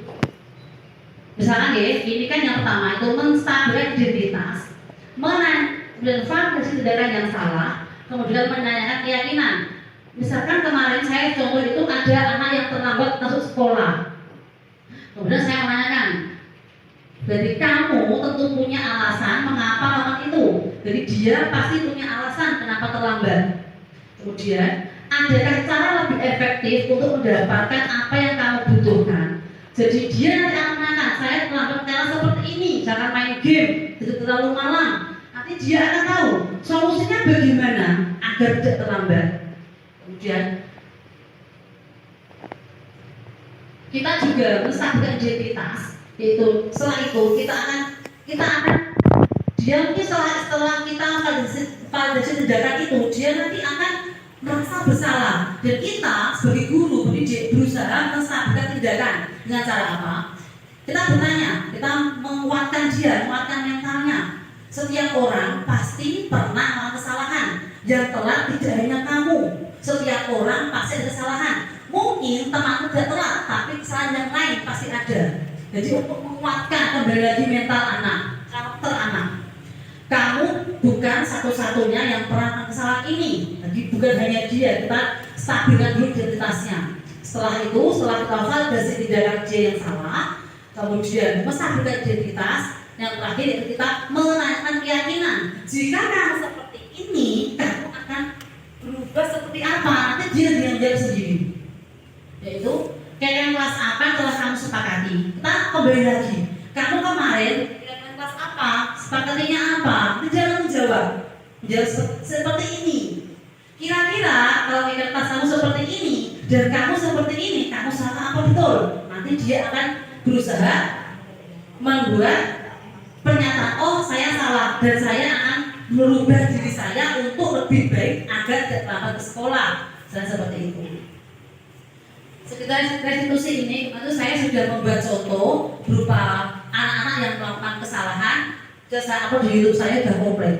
misalnya ini kan yang pertama itu menstabilkan identitas, menvalidasi tindakan yang salah, kemudian menanyakan keyakinan. Misalkan kemarin saya contoh itu ada anak yang terlambat masuk sekolah, kemudian saya menanyakan, Jadi kamu tentu punya alasan mengapa melakukan itu. Jadi dia pasti punya alasan kenapa terlambat. Kemudian, adakah cara lebih efektif untuk mendapatkan apa yang kamu butuhkan? Jadi dia nanti akan mengatakan, saya terlambat karena seperti ini, jangan main game, jadi terlalu malam. Nanti dia akan tahu solusinya bagaimana agar tidak terlambat. Kemudian kita juga menstabilkan identitas, yaitu setelah itu kita akan dia mungkin setelah kita validasi tindakan itu, dia nanti akan merasa bersalah, dan kita sebagai guru pendidik berusaha menstabilkan tindakan dengan cara apa? Kita bertanya, kita menguatkan dia, menguatkan mentalnya. Setiap orang pasti pernah melakukan kesalahan. Yang telat tidak hanya kamu. Setiap orang pasti ada kesalahan. Mungkin temanmu tidak telat, tapi kesalahan yang lain pasti ada. Jadi untuk menguatkan kembali lagi mental anak, karakter anak. Kamu bukan satu-satunya yang pernah melakukan kesalahan ini. Jadi bukan hanya dia, kita stabilkan dulu identitasnya. Setelah itu, setelah kita validasi tindakan dia yang salah, kemudian menstabilkan identitas, yang terakhir itu kita menanyakan keyakinan. Jika kamu seperti ini, kamu akan berubah seperti apa? Nanti dia yang jawab sendiri. Yaitu kayak kelas apa yang telah kamu sepakati. Kita kembali lagi. Kamu kemarin kelas apa? Sepakatinya apa? Nanti dia akan menjawab. Menjawab seperti ini. Kira-kira kalau kelas kamu seperti ini dan kamu seperti ini, kamu salah apa betul? Nanti dia akan berusaha membuat pernyataan, oh saya salah dan saya akan merubah diri saya untuk lebih baik agar tidak terlambat ke sekolah. Dan seperti itu. Sekitar restitusi ini, tentu saya sudah membuat contoh berupa anak-anak yang melakukan kesalahan. Jasa aku di YouTube saya sudah komplit.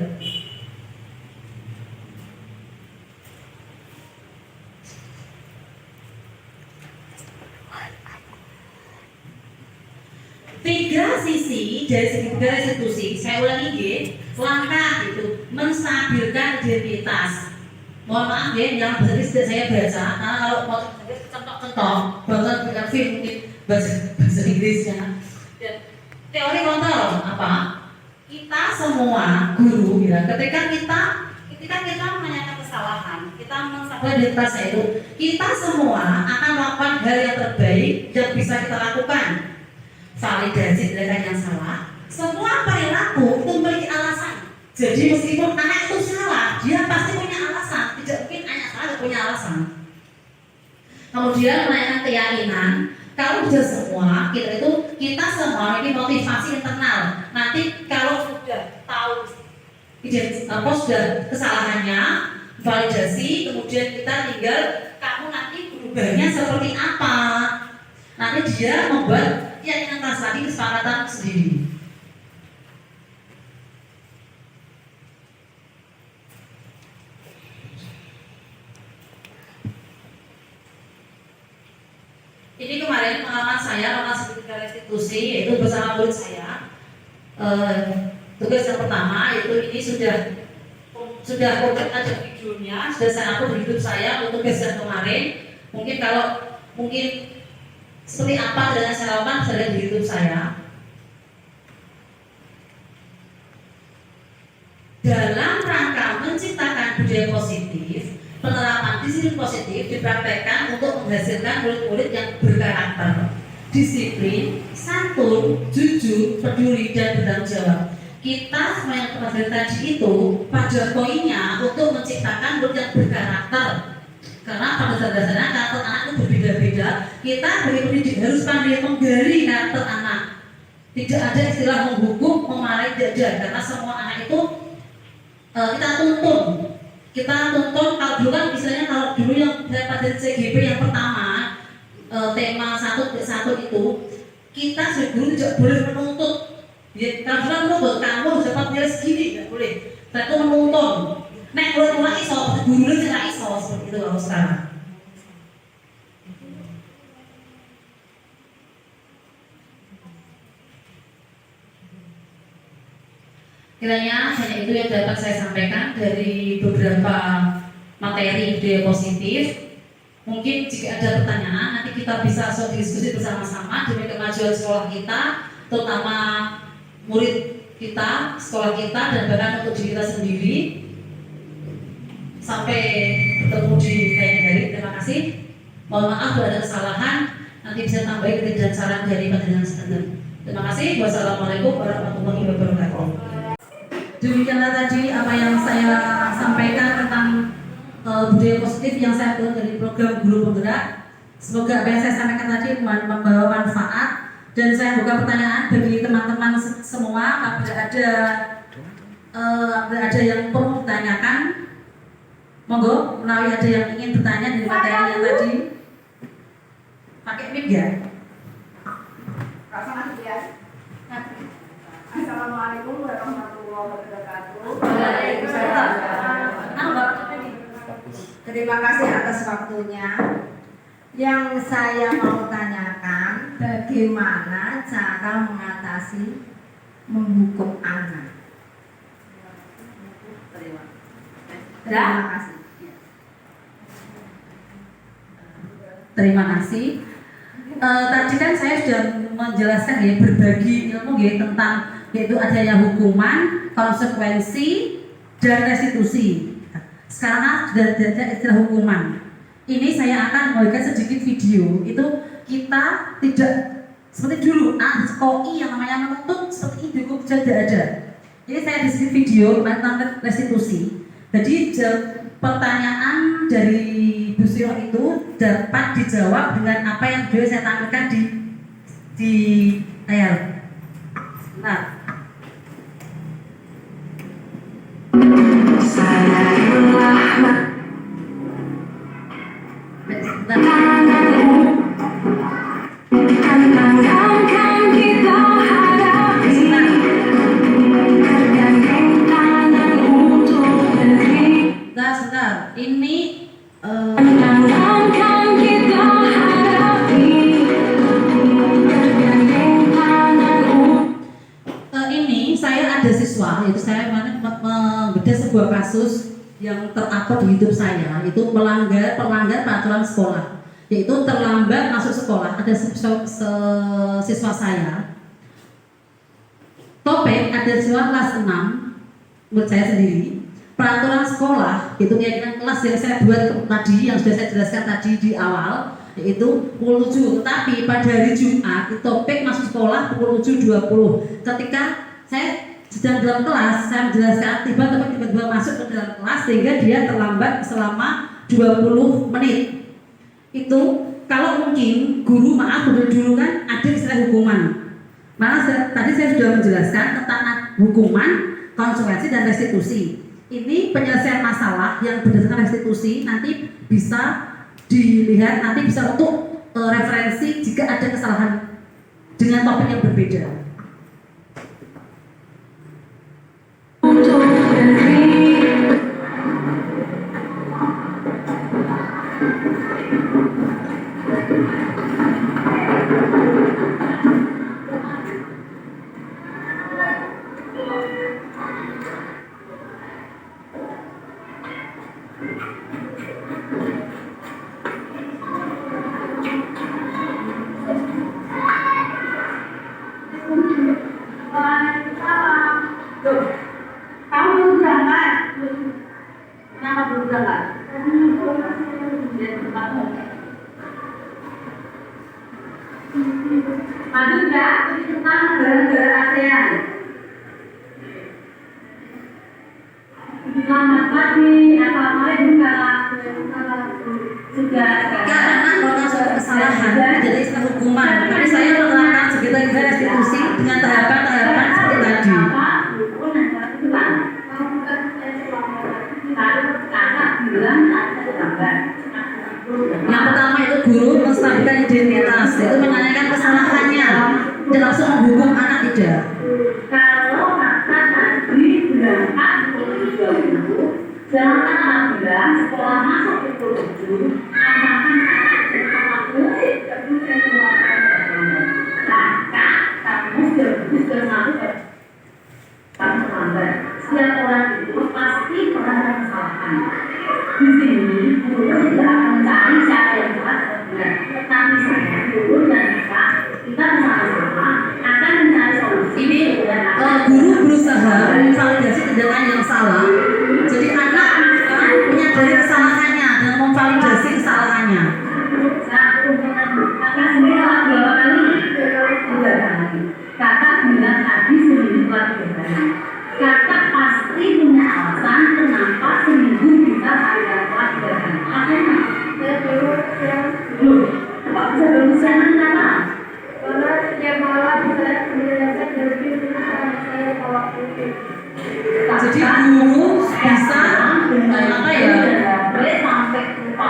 Tiga sisi dari segi restitusi, saya ulangi, langkah itu menstabilkan identitas. Mohon maaf ya, yang bahasa Inggris tidak saya baca, karena kalau mau contoh bahasa dengan film mungkin bahasa Inggrisnya. Dan teori kontrol apa? Kita semua guru bilang, ketika kita menanyakan kesalahan, kita menstabilkan identitas itu, kita semua akan melakukan hal yang terbaik yang bisa kita lakukan. Validasi tindakan yang salah, semua perilaku itu memiliki alasan. Jadi meskipun anak itu salah, dia pasti punya alasan. Tidak mungkin anak salah punya alasan. Kemudian menanyakan keyakinan. Kalau sudah semua, kita semua ini motivasi internal. Nanti kalau sudah tahu sudah kesalahannya, validasi, kemudian kita tinggal kamu nanti berubahnya seperti apa. Nanti dia membuat keyakinan tadi kesepakatan sendiri. Ini kemarin pengalaman saya melakukan restitusi, yaitu bersama murid saya. Tugas yang pertama yaitu ini sudah konkret ada videonya, sudah saya upload di YouTube saya untuk tugas yang kemarin. Mungkin seperti apa dengan saya lakukan bisa lihat di YouTube saya. Dalam rangka menciptakan budaya positif, penerapan disiplin positif dipraktekkan untuk menghasilkan murid-murid yang berkarakter, disiplin, santun, jujur, peduli, dan bertanggung jawab. Kita semua yang telah tadi itu pada poinnya untuk menciptakan murid yang berkarakter. Karena pada dasarnya karakter anak itu berbeda-beda. Kita sebagai pendidik harus pandai menggali karakter anak. Tidak ada istilah menghukum, memarahi, tidak, karena semua anak itu kita tuntun kalau dulu kan misalnya kalau dulu yang pada CGP yang pertama tema 1 itu kita sebagai guru tidak boleh menuntut ya, kalau menuntut kamu harus dapat nilai segini, tidak boleh. Kita itu menuntun nek boleh mulai iso, guru tidak iso seperti itu kalau sekarang. Kiranya hanya itu yang dapat saya sampaikan dari beberapa materi budaya positif. Mungkin jika ada pertanyaan nanti kita bisa diskusi bersama-sama demi kemajuan sekolah kita terutama murid kita, sekolah kita, dan bahkan untuk diri kita sendiri. Sampai bertemu di lain hari. Terima kasih. Mohon maaf kalau ada kesalahan. Nanti bisa tambahin kritik dan saran dari panjenengan sekalian. Terima kasih. Wassalamualaikum warahmatullahi wabarakatuh. Demikianlah tadi apa yang saya sampaikan tentang budaya positif yang saya buat dari program Guru Penggerak. Semoga apa yang saya sampaikan tadi membawa manfaat, dan saya buka pertanyaan bagi teman-teman semua apabila ada yang perlu ditanyakan. Monggo, menawi ada yang ingin bertanya dari materi yang tadi. Pakai mic ya. Assalamualaikum warahmatullahi wabarakatuh. Waalaikumsalam. Terima kasih atas waktunya. Yang saya mau tanyakan, bagaimana cara mengatasi menghukum anak? Terima kasih. Terima kasih. Tadi kan saya sudah menjelaskan ya, berbagi ilmu ya, tentang yaitu adanya hukuman, konsekuensi, dan restitusi. Sekarang sudah ada istilah hukuman. Ini saya akan memberikan sedikit video. Itu kita tidak seperti dulu koi yang namanya menuntut seperti itu tidak ada. Jadi saya di sini video tentang restitusi. Jadi pertanyaan dari Bu Siro itu dapat dijawab dengan apa yang sudah saya tampilkan di layar. Nah, sebentar. Ini ini saya ada siswa, yaitu saya membedah sebuah kasus yang terupload di YouTube saya, itu melanggar peraturan sekolah, yaitu terlambat masuk sekolah. Ada siswa saya, topik ada siswa kelas 6, menurut saya sendiri. Peraturan sekolah itu keyakinan kelas yang saya buat tadi, yang sudah saya jelaskan tadi di awal, yaitu pukul 7. Tetapi pada hari Jumat topik masuk sekolah pukul 7.20. Ketika saya sedang dalam kelas, saya menjelaskan tiba-tiba masuk ke dalam kelas sehingga dia terlambat selama 20 menit. Itu kalau mungkin guru dulu kan ada istilah hukuman. Malah tadi saya sudah menjelaskan tentang hukuman, konsekuensi, dan restitusi. Ini penyelesaian masalah yang berdasarkan restitusi nanti bisa dilihat, nanti bisa untuk referensi jika ada kesalahan dengan topik yang berbeda. Kamu belum berangkat? Kenapa belum berangkat? Maju enggak? Tentang negara-negara ASEAN. Selamat pagi, assalamualaikum. Sudah Karena kalau suatu kesalahan jadi istilah hukuman, tapi saya menerapkan sekitar restitusi dengan tahapan-tahapan seperti tadi. Yang pertama itu guru menstabilkan identitas, itu menanyakan kesalahannya, tidak langsung menghukum anak, tidak. Kalau maka tadi berangkat pukul 7.20, jangan apabila sekolah masuk pukul 7, amankan anak dan murid kemudian keluarkan maka kamu sudah sampai kamu terlambat. Setiap orang itu pasti pernah ada kesalahan. Di sini guru tidak akan mencari siapa yang salah atau benar, tapi saya guru dan kita bersama-sama akan mencari berusaha memvalidasi tindakan yang salah. Jadi anak menyadari kesalahannya dan memvalidasi kesalahannya. Kakak sendiri kalau berapa kali? 3 kali. Kakak bilang tadi seminggu kali 3 kali. Kakak pasti punya alasan kenapa seminggu bisa ada kelas 3 kali. Akhirnya, kok bisa berusaha kenapa? Karena setiap malam saya menyelesaikan dari saya kalau putih. Jadi guru bisa apa ya?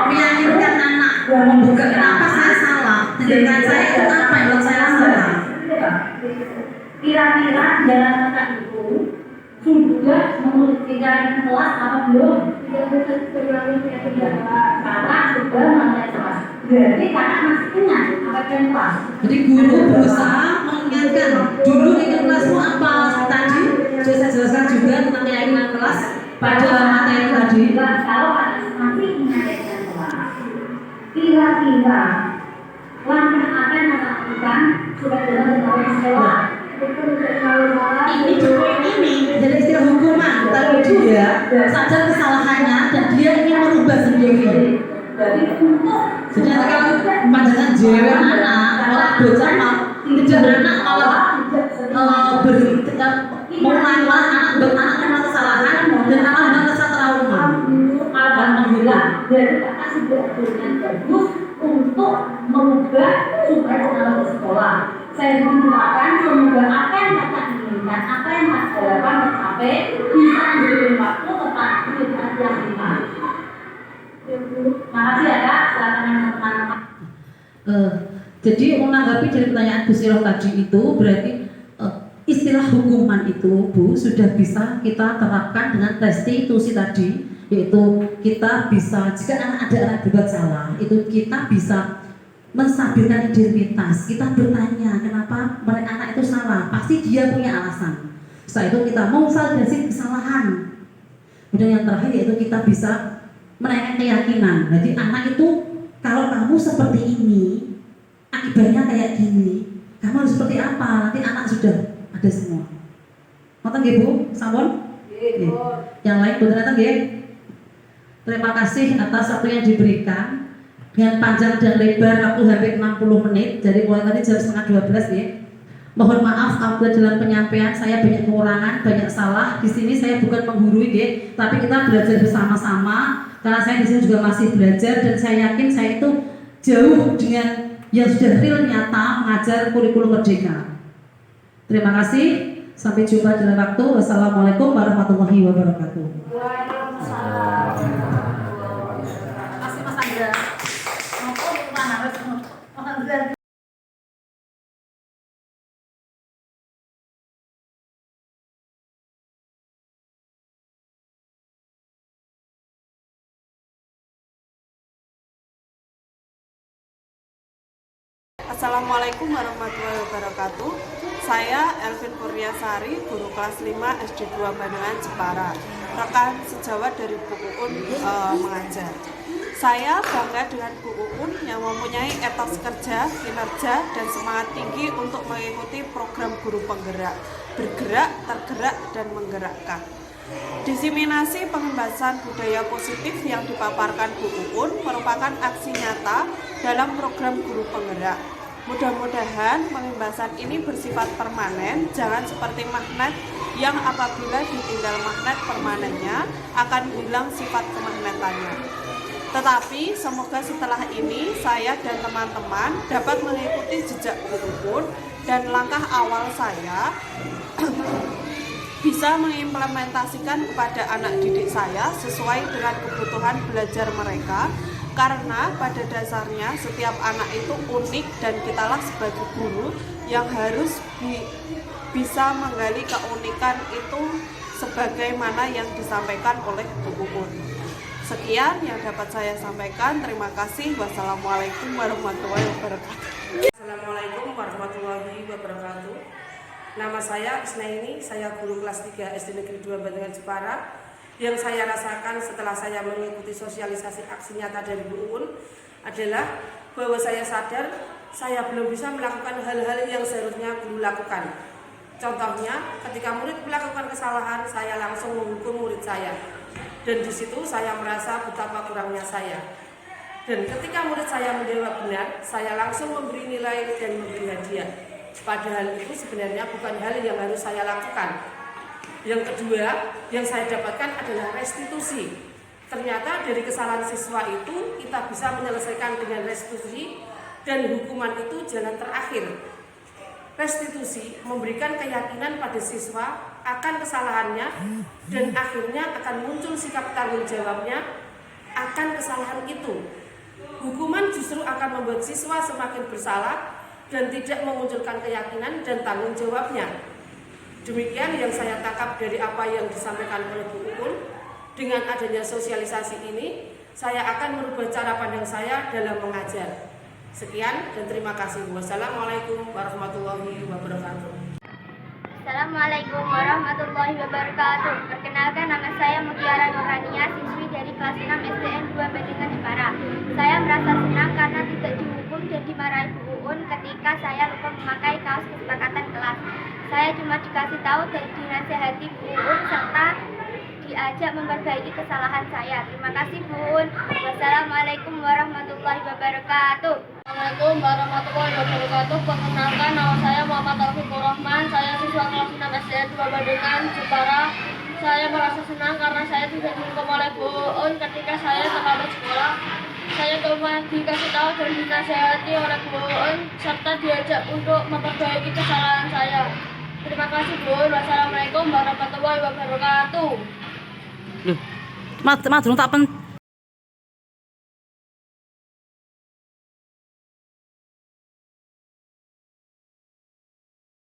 Meyakinkan anak membuka kenapa saya salah, tindakan saya itu apa yang buat saya salah. Kira-kira jalan kakak itu sudah mengulikan kelas apa belum? Kakak sudah mulai kelas. Berarti kakak masih ingat apa yang kelas? Jadi guru berusaha mengingatkan dulu ikut kelasmu apa tadi. Sudah saya jelaskan juga tentang keyakinan kelas pada materi tadi. Kalau kakak masih ingat kelas, kira-kira langkah apa yang kakak lakukan supaya dalam bertawar sekolah? Ini poin ini jadi istilah hukuman, tapi dia sadar kesalahannya dan dia ingin merubah sendiri. Jadi kalau panjangan jewer anak, orang bocah tidak anak malah berhenti mengulang anak berkena kesalahan dan anak merasa trauma. Alhamdulillah, jadi kakak sudah dengan bagus untuk merubah supaya dalam sekolah. Saya mendoakan semoga apa yang kakak inginkan, apa yang kakak harapkan tercapai bisa diberi waktu tepat di hari yang 5. Makasih ya kak, silakan teman-teman. Jadi menanggapi dari pertanyaan Bu Siroh tadi itu berarti istilah hukuman itu Bu sudah bisa kita terapkan dengan restitusi tadi, yaitu kita bisa jika ada anak berbuat salah itu kita bisa menstabilkan identitas, kita bertanya kenapa anak itu salah, pasti dia punya alasan. Setelah itu kita memvalidasi kesalahan. Kemudian yang terakhir yaitu kita bisa menaikkan keyakinan. Jadi anak itu kalau kamu seperti ini, akibatnya kayak gini, kamu harus seperti apa? Nanti anak sudah ada semua. Ngoten nggih Bu, sampun? Nggih. Yang lain boten ngoten nggih. Terima kasih atas waktu yang diberikan dengan panjang dan lebar waktu hampir 60 menit. Jadi mulai tadi jam 11:30 ya. Mohon maaf apabila dalam penyampaian saya banyak kekurangan, banyak salah. Di sini saya bukan menggurui ya, tapi kita belajar bersama-sama. Karena saya di sini juga masih belajar dan saya yakin saya itu jauh dengan yang sudah real nyata mengajar kurikulum merdeka. Terima kasih. Sampai jumpa dalam waktu. Wassalamualaikum warahmatullahi wabarakatuh. Masih Mas Andra. Mas Andra. Assalamualaikum warahmatullahi wabarakatuh. Saya Elvin Purniasari, guru kelas 5 SD 2 Bandungan Jepara, rekan sejawat dari Bu Uun mengajar. Saya bangga dengan Bu Uun yang mempunyai etos kerja, kinerja, dan semangat tinggi untuk mengikuti program guru penggerak, bergerak, tergerak, dan menggerakkan. Diseminasi pengembasan budaya positif yang dipaparkan Bu Uun merupakan aksi nyata dalam program guru penggerak. Mudah-mudahan pengembasan ini bersifat permanen, jangan seperti magnet yang apabila ditinggal magnet permanennya akan hilang sifat kemagnetannya. Tetapi semoga setelah ini saya dan teman-teman dapat mengikuti jejak Bu Uun dan langkah awal saya bisa mengimplementasikan kepada anak didik saya sesuai dengan kebutuhan belajar mereka. Karena pada dasarnya setiap anak itu unik dan kitalah sebagai guru yang harus bisa menggali keunikan itu sebagaimana yang disampaikan oleh Bu Uun. Sekian yang dapat saya sampaikan. Terima kasih. Wassalamualaikum warahmatullahi wabarakatuh. Assalamualaikum warahmatullahi wabarakatuh. Nama saya Isnaini, saya guru kelas 3 SD Negeri 2 Bandungan Jepara. Yang saya rasakan setelah saya mengikuti sosialisasi aksi nyata dari Bu Uun adalah bahwa saya sadar saya belum bisa melakukan hal-hal yang seharusnya guru lakukan. Contohnya, ketika murid melakukan kesalahan, saya langsung menghukum murid saya. Dan di situ saya merasa betapa kurangnya saya. Dan ketika murid saya menjawab benar, saya langsung memberi nilai dan memberi hadiah. Padahal itu sebenarnya bukan hal yang harus saya lakukan. Yang kedua, yang saya dapatkan adalah restitusi. Ternyata dari kesalahan siswa itu kita bisa menyelesaikan dengan restitusi dan hukuman itu jalan terakhir. Restitusi memberikan keyakinan pada siswa akan kesalahannya dan akhirnya akan muncul sikap tanggung jawabnya akan kesalahan itu. Hukuman justru akan membuat siswa semakin bersalah dan tidak memunculkan keyakinan dan tanggung jawabnya. Demikian yang saya tangkap dari apa yang disampaikan oleh Bu Uul. Dengan adanya sosialisasi ini, saya akan merubah cara pandang saya dalam mengajar. Sekian dan terima kasih. Wassalamualaikum warahmatullahi wabarakatuh. Assalamualaikum warahmatullahi wabarakatuh. Perkenalkan, nama saya Mutiara Nurhania, siswi dari kelas 6 SDN 2 Bandengan Jepara. Saya merasa senang karena tidak dihukum dan dimarahi Bu Uun ketika saya lupa memakai kaos kesepakatan kelas. Saya cuma dikasih tahu dan dinasihati Bu Uun serta diajak memperbaiki kesalahan saya. Terima kasih Bu Uun. Wassalamualaikum warahmatullahi wabarakatuh. Assalamualaikum warahmatullahi wabarakatuh. Perkenalkan, nama saya Muhammad Taufikur Rahman. Saya siswa kelas 6 SDN 2 Bandengan Jepara. Saya merasa senang karena saya tidak dihukum oleh Bu Uun ketika saya terlambat sekolah. Saya cuma dikasih tahu dan dinasihati oleh Bu Uun serta diajak untuk memperbaiki kesalahan saya. Terima kasih Bu Uun. Wassalamualaikum warahmatullahi wabarakatuh. Loh, tak